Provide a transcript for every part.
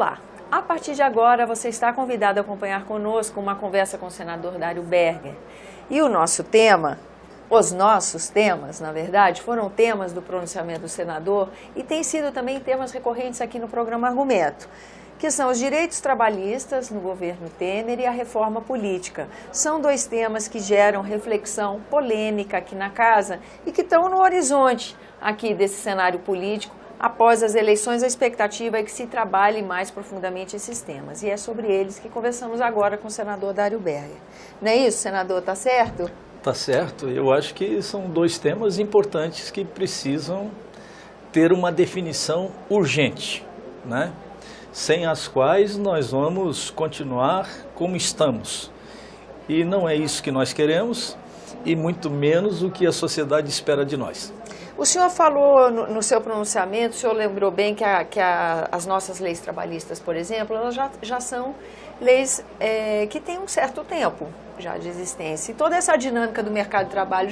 Olá! A partir de agora você está convidado a acompanhar conosco uma conversa com o senador Dário Berger. E o nosso tema, os nossos temas, na verdade, foram temas do pronunciamento do senador e têm sido também temas recorrentes aqui no programa Argumento, que são os direitos trabalhistas no governo Temer e a reforma política. São dois temas que geram reflexão polêmica aqui na casa e que estão no horizonte aqui desse cenário político. Após as eleições, a expectativa é que se trabalhe mais profundamente esses temas. E é sobre eles que conversamos agora com o senador Dário Berger. Não é isso, senador? Tá certo? Tá certo. Eu acho que são dois temas importantes que precisam ter uma definição urgente, né? Sem as quais nós vamos continuar como estamos. E não é isso que nós queremos e muito menos o que a sociedade espera de nós. O senhor falou no seu pronunciamento, o senhor lembrou bem que as nossas leis trabalhistas, por exemplo, elas já são leis que têm um certo tempo já de existência. E toda essa dinâmica do mercado de trabalho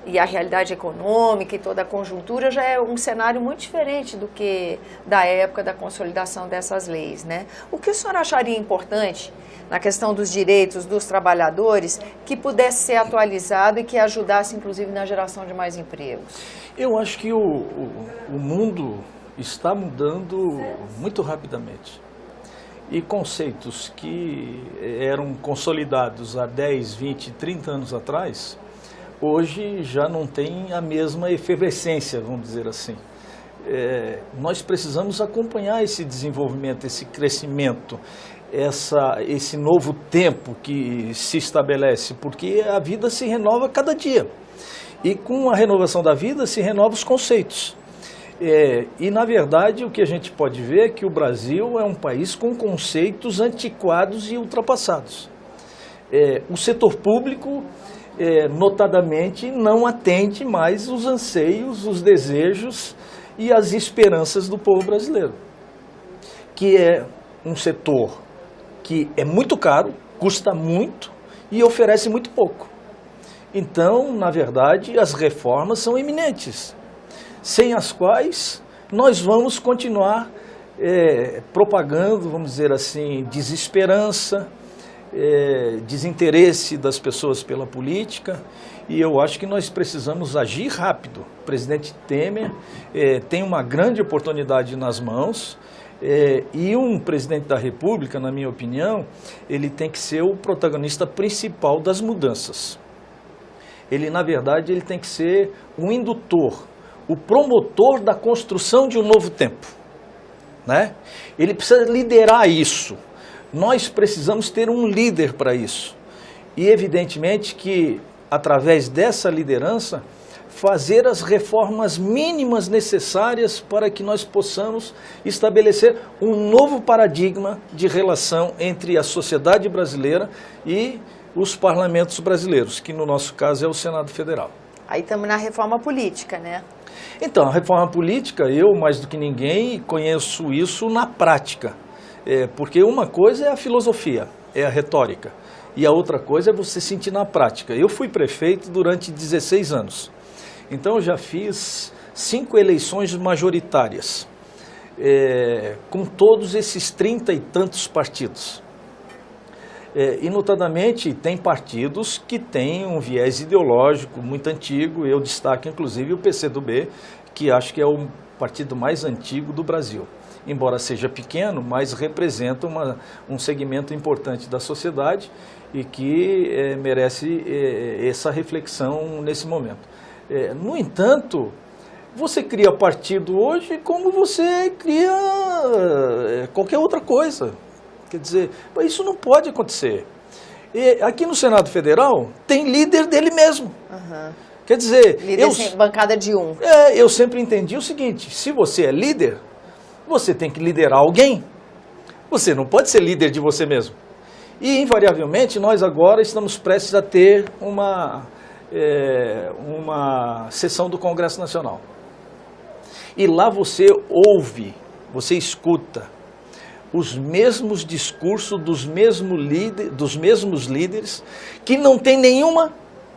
e a realidade econômica e toda a conjuntura já é um cenário muito diferente do que da época da consolidação dessas leis, né? O que o senhor acharia importante na questão dos direitos dos trabalhadores que pudesse ser atualizado e que ajudasse, inclusive, na geração de mais empregos? Eu acho que o mundo está mudando muito rapidamente. E conceitos que eram consolidados há 10, 20, 30 anos atrás, hoje já não tem a mesma efervescência, vamos dizer assim. Nós precisamos acompanhar esse desenvolvimento, esse crescimento, esse novo tempo que se estabelece, porque a vida se renova cada dia. E com a renovação da vida se renovam os conceitos. E, na verdade, o que a gente pode ver é que o Brasil é um país com conceitos antiquados e ultrapassados. O setor público, notadamente, não atende mais os anseios, os desejos e as esperanças do povo brasileiro, que é um setor que é muito caro, custa muito e oferece muito pouco. Então, na verdade, as reformas são iminentes, sem as quais nós vamos continuar propagando, vamos dizer assim, desesperança, desinteresse das pessoas pela política, e eu acho que nós precisamos agir rápido. O presidente Temer tem uma grande oportunidade nas mãos, e um presidente da República, na minha opinião, ele tem que ser o protagonista principal das mudanças. Ele, na verdade, ele tem que ser o indutor, o promotor da construção de um novo tempo, né? Ele precisa liderar isso. Nós precisamos ter um líder para isso. E, evidentemente, que, através dessa liderança, fazer as reformas mínimas necessárias para que nós possamos estabelecer um novo paradigma de relação entre a sociedade brasileira e os parlamentos brasileiros, que no nosso caso é o Senado Federal. Aí estamos na reforma política, né? Então, a reforma política, eu, mais do que ninguém, conheço isso na prática. Porque uma coisa é a filosofia, é a retórica, e a outra coisa é você sentir na prática. Eu fui prefeito durante 16 anos, então eu já fiz 5 eleições majoritárias, com todos esses 30 e tantos partidos. E, notadamente, tem partidos que têm um viés ideológico muito antigo. Eu destaco, inclusive, o PCdoB, que acho que é o partido mais antigo do Brasil. Embora seja pequeno, mas representa um segmento importante da sociedade e que merece essa reflexão nesse momento. No entanto, você cria partido hoje como você cria qualquer outra coisa. Quer dizer, isso não pode acontecer. E aqui no Senado Federal tem líder dele mesmo. Uhum. Quer dizer... Líder bancada de um. Eu sempre entendi o seguinte, se você é líder, você tem que liderar alguém. Você não pode ser líder de você mesmo. E, invariavelmente, nós agora estamos prestes a ter uma sessão do Congresso Nacional. E lá você ouve, você escuta os mesmos discursos dos mesmos líderes que não tem nenhuma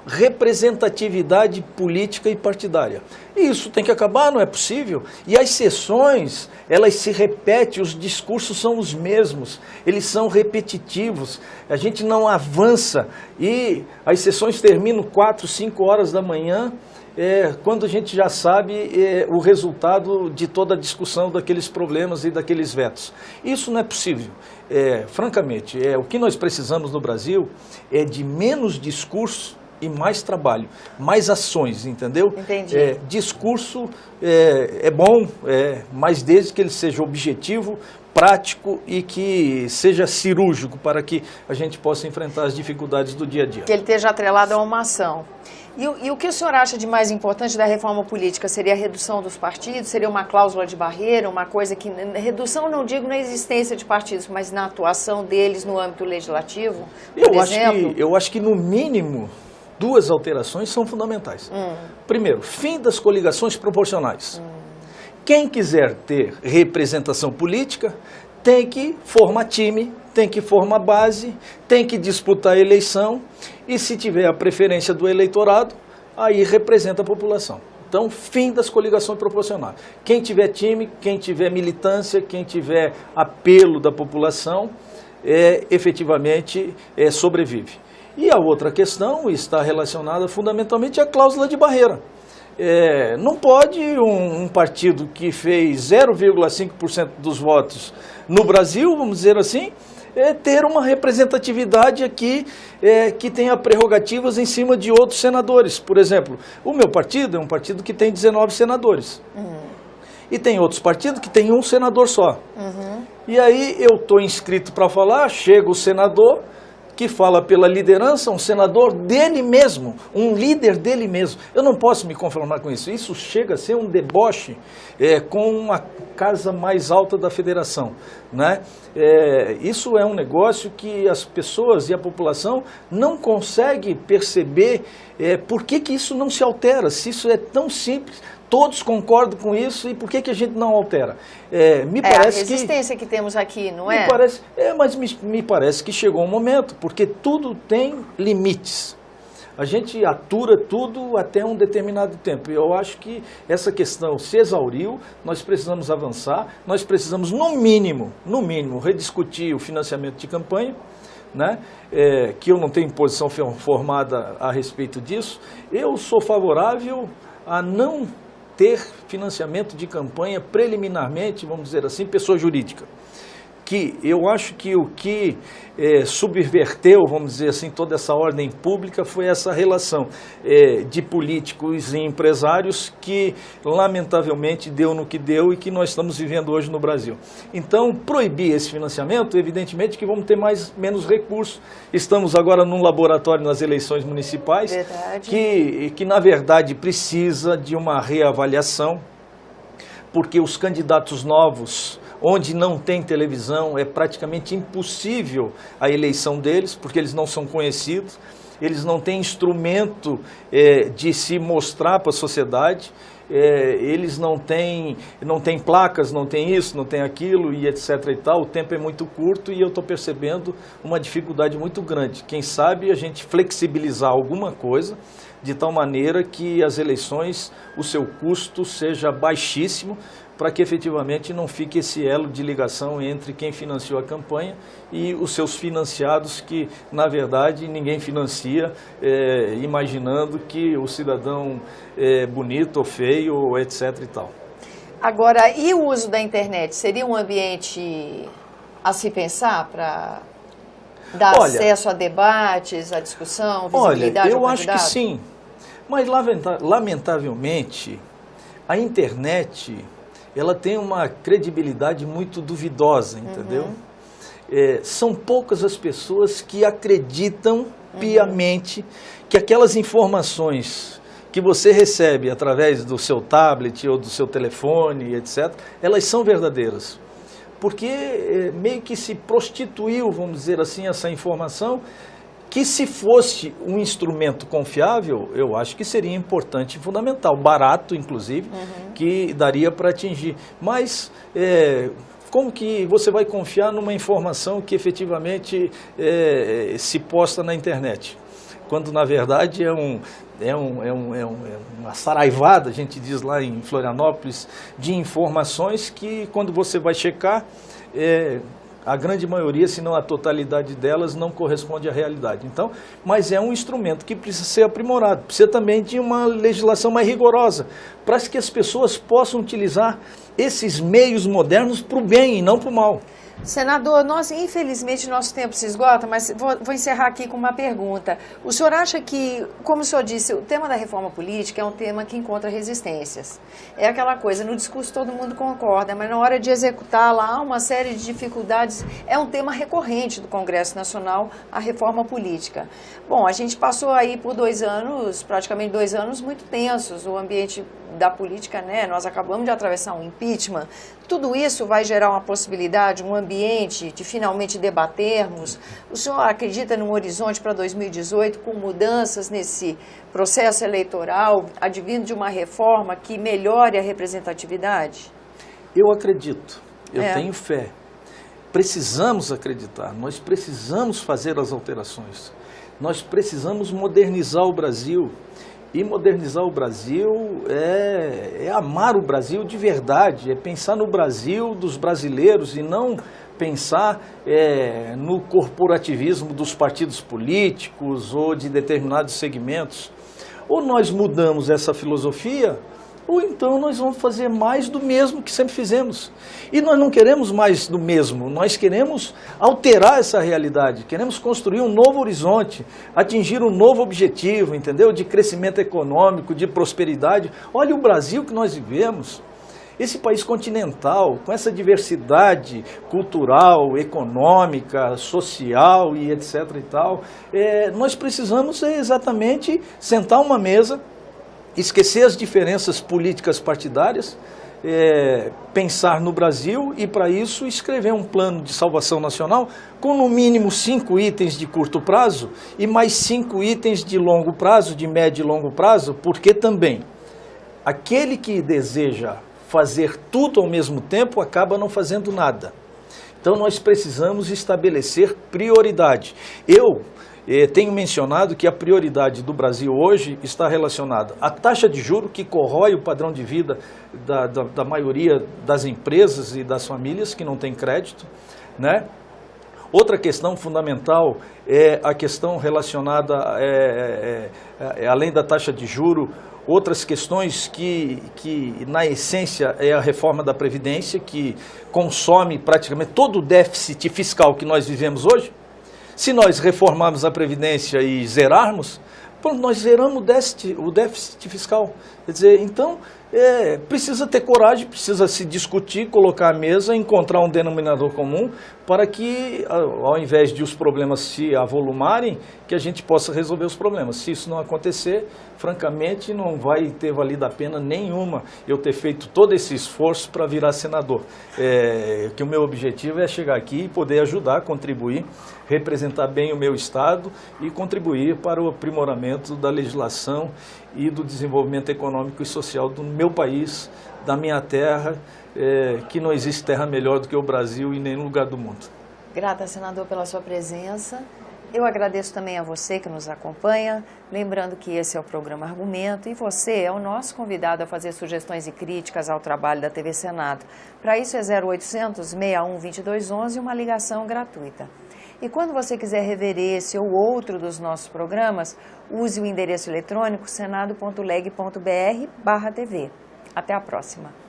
representatividade política e partidária. E isso tem que acabar, não é possível. E as sessões, elas se repetem, os discursos são os mesmos, eles são repetitivos, a gente não avança e as sessões terminam 4, 5 horas da manhã, quando a gente já sabe o resultado de toda a discussão daqueles problemas e daqueles vetos. Isso não é possível. Francamente, o que nós precisamos no Brasil é de menos discurso e mais trabalho, mais ações, entendeu? Entendi. Discurso é bom, mas desde que ele seja objetivo, prático e que seja cirúrgico para que a gente possa enfrentar as dificuldades do dia a dia. Que ele esteja atrelado a uma ação. E o que o senhor acha de mais importante da reforma política? Seria a redução dos partidos? Seria uma cláusula de barreira? Uma coisa que... Redução não digo na existência de partidos, mas na atuação deles no âmbito legislativo, por exemplo? Eu acho que no mínimo 2 alterações são fundamentais. Primeiro, fim das coligações proporcionais. Quem quiser ter representação política tem que formar time, tem que formar base, tem que disputar a eleição e se tiver a preferência do eleitorado, aí representa a população. Então, fim das coligações proporcionais. Quem tiver time, quem tiver militância, quem tiver apelo da população, efetivamente sobrevive. E a outra questão está relacionada fundamentalmente à cláusula de barreira. Não pode um partido que fez 0,5% dos votos no Brasil, vamos dizer assim, ter uma representatividade aqui que tenha prerrogativas em cima de outros senadores. Por exemplo, o meu partido é um partido que tem 19 senadores. E tem outros partidos que tem um senador só. E aí eu estou inscrito para falar, chega o senador que fala pela liderança, um senador dele mesmo, um líder dele mesmo. Eu não posso me conformar com isso. Isso chega a ser um deboche com a casa mais alta da federação, né? Isso é um negócio que as pessoas e a população não conseguem perceber por que isso não se altera, se isso é tão simples. Todos concordam com isso e por que a gente não altera? Me parece a resistência que temos aqui, não é? Mas me parece que chegou um momento, porque tudo tem limites. A gente atura tudo até um determinado tempo. Eu acho que essa questão se exauriu, nós precisamos avançar, nós precisamos, no mínimo, rediscutir o financiamento de campanha, né? Que eu não tenho posição formada a respeito disso. Eu sou favorável a não ter financiamento de campanha preliminarmente, vamos dizer assim, pessoa jurídica. Que eu acho que o que subverteu, vamos dizer assim, toda essa ordem pública foi essa relação de políticos e empresários que, lamentavelmente, deu no que deu e que nós estamos vivendo hoje no Brasil. Então, proibir esse financiamento, evidentemente que vamos ter menos recursos. Estamos agora num laboratório nas eleições municipais, que na verdade precisa de uma reavaliação, porque os candidatos novos, onde não tem televisão, é praticamente impossível a eleição deles, porque eles não são conhecidos, eles não têm instrumento de se mostrar para a sociedade, eles não têm placas, não tem isso, não tem aquilo e etc. e tal. O tempo é muito curto e eu estou percebendo uma dificuldade muito grande. Quem sabe a gente flexibilizar alguma coisa de tal maneira que as eleições, o seu custo seja baixíssimo, para que efetivamente não fique esse elo de ligação entre quem financiou a campanha e os seus financiados, que na verdade ninguém financia imaginando que o cidadão é bonito ou feio, ou etc. e tal. Agora, e o uso da internet? Seria um ambiente a se pensar para dar acesso a debates, a discussão, visibilidade ao candidato? Eu acho que sim, mas lamentavelmente a internet ela tem uma credibilidade muito duvidosa, entendeu? São poucas as pessoas que acreditam piamente que aquelas informações que você recebe através do seu tablet ou do seu telefone, etc., elas são verdadeiras. Porque meio que se prostituiu, vamos dizer assim, essa informação, que se fosse um instrumento confiável, eu acho que seria importante e fundamental, barato inclusive, que daria para atingir. Mas como que você vai confiar numa informação que efetivamente se posta na internet? quando na verdade é uma saraivada, a gente diz lá em Florianópolis, de informações que quando você vai checar, a grande maioria, se não a totalidade delas, não corresponde à realidade. Então, mas é um instrumento que precisa ser aprimorado, precisa também de uma legislação mais rigorosa, para que as pessoas possam utilizar esses meios modernos para o bem e não para o mal. Senador, infelizmente nosso tempo se esgota, mas vou encerrar aqui com uma pergunta. O senhor acha que, como o senhor disse, o tema da reforma política é um tema que encontra resistências? É aquela coisa, no discurso todo mundo concorda, mas na hora de executar lá há uma série de dificuldades. É um tema recorrente do Congresso Nacional, a reforma política. Bom, a gente passou aí por 2 anos, praticamente 2 anos muito tensos, o ambiente da política, né? Nós acabamos de atravessar um impeachment. Tudo isso vai gerar uma possibilidade, um ambiente de finalmente debatermos. O senhor acredita num horizonte para 2018 com mudanças nesse processo eleitoral, advindo de uma reforma que melhore a representatividade? Eu acredito, eu tenho fé. Precisamos acreditar, nós precisamos fazer as alterações. Nós precisamos modernizar o Brasil. E modernizar o Brasil é amar o Brasil de verdade, é pensar no Brasil dos brasileiros e não pensar no corporativismo dos partidos políticos ou de determinados segmentos. Ou nós mudamos essa filosofia, ou então nós vamos fazer mais do mesmo que sempre fizemos. E nós não queremos mais do mesmo, nós queremos alterar essa realidade, queremos construir um novo horizonte, atingir um novo objetivo, entendeu? De crescimento econômico, de prosperidade. Olha o Brasil que nós vivemos, esse país continental, com essa diversidade cultural, econômica, social e etc. e tal, nós precisamos exatamente sentar uma mesa, esquecer as diferenças políticas partidárias, pensar no Brasil e, para isso, escrever um plano de salvação nacional com, no mínimo, 5 itens de curto prazo e mais 5 itens de longo prazo, de médio e longo prazo, porque também aquele que deseja fazer tudo ao mesmo tempo acaba não fazendo nada. Então, nós precisamos estabelecer prioridade. Eu tenho mencionado que a prioridade do Brasil hoje está relacionada à taxa de juros que corrói o padrão de vida da maioria das empresas e das famílias que não têm crédito, né? Outra questão fundamental é a questão relacionada, além da taxa de juros, outras questões que na essência é a reforma da Previdência, que consome praticamente todo o déficit fiscal que nós vivemos hoje. Se nós reformarmos a Previdência e zerarmos, nós zeramos o déficit fiscal. Quer dizer, então, precisa ter coragem, precisa se discutir, colocar à mesa, encontrar um denominador comum para que, ao invés de os problemas se avolumarem, que a gente possa resolver os problemas. Se isso não acontecer, francamente, não vai ter valido a pena nenhuma eu ter feito todo esse esforço para virar senador. Que o meu objetivo é chegar aqui e poder ajudar, contribuir, representar bem o meu estado e contribuir para o aprimoramento da legislação e do desenvolvimento econômico e social do meu país, da minha terra, que não existe terra melhor do que o Brasil em nenhum lugar do mundo. Grata, senador, pela sua presença. Eu agradeço também a você que nos acompanha, lembrando que esse é o programa Argumento e você é o nosso convidado a fazer sugestões e críticas ao trabalho da TV Senado. Para isso é 0800 61 2211 e uma ligação gratuita. E quando você quiser rever esse ou outro dos nossos programas, use o endereço eletrônico senado.leg.br/tv. Até a próxima.